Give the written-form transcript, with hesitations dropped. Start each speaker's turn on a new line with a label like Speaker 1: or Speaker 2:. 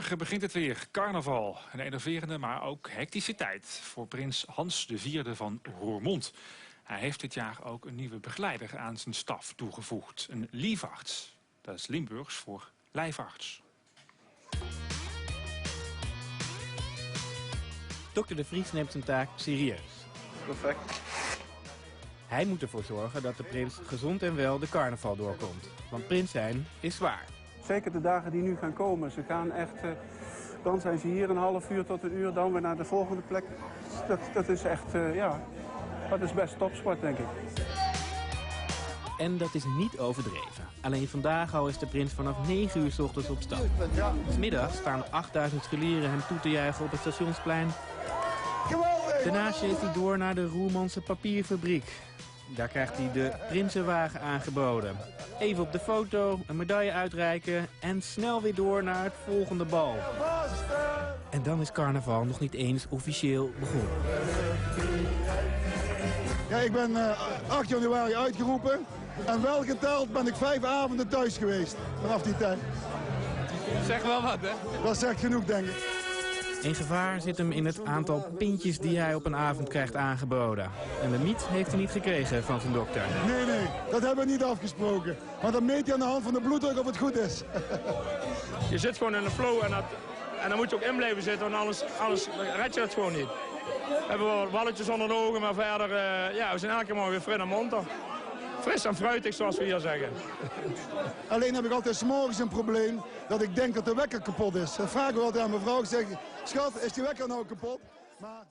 Speaker 1: Morgen begint het weer, carnaval. Een enerverende, maar ook hectische tijd voor prins Hans IV van Roermond. Hij heeft dit jaar ook een nieuwe begeleider aan zijn staf toegevoegd. Een liefarts. Dat is Limburgs voor lijfarts.
Speaker 2: Dr. De Vries neemt zijn taak serieus.
Speaker 3: Perfect.
Speaker 2: Hij moet ervoor zorgen dat de prins gezond en wel de carnaval doorkomt. Want prins zijn is zwaar.
Speaker 3: Zeker de dagen die nu gaan komen. Ze gaan echt, dan zijn ze hier een half uur tot een uur, dan weer naar de volgende plek. Dat is echt, dat is best topsport, denk ik.
Speaker 2: En dat is niet overdreven. Alleen vandaag al is de prins vanaf 9 uur 's ochtends op stap. 'S Middags staan 8000 scholieren hem toe te juichen op het stationsplein. Daarna sjeest hij door naar de Roermondse papierfabriek. Daar krijgt hij de prinsenwagen aangeboden. Even op de foto, een medaille uitreiken en snel weer door naar het volgende bal. En dan is carnaval nog niet eens officieel begonnen.
Speaker 4: Ja, ik ben 8 januari uitgeroepen en wel geteld ben ik 5 avonden thuis geweest vanaf die tijd.
Speaker 5: Zeg wel wat, hè?
Speaker 4: Dat zegt genoeg, denk ik.
Speaker 2: In gevaar zit hem in het aantal pintjes die hij op een avond krijgt aangeboden. En de miet heeft hij niet gekregen van zijn dokter.
Speaker 4: Nee, dat hebben we niet afgesproken. Want dan meet je aan de hand van de bloeddruk of het goed is.
Speaker 5: Je zit gewoon in de flow en dan moet je ook in blijven zitten, want anders red je het gewoon niet. We hebben wel wat walletjes onder de ogen, maar verder, we zijn elke morgen weer fris en monter. Fris en fruitig, zoals we hier zeggen.
Speaker 4: Alleen heb ik altijd 's morgens een probleem dat ik denk dat de wekker kapot is. Dan vraag ik wel altijd aan mijn vrouw, ik zeg, schat, is die wekker nou kapot? Maar...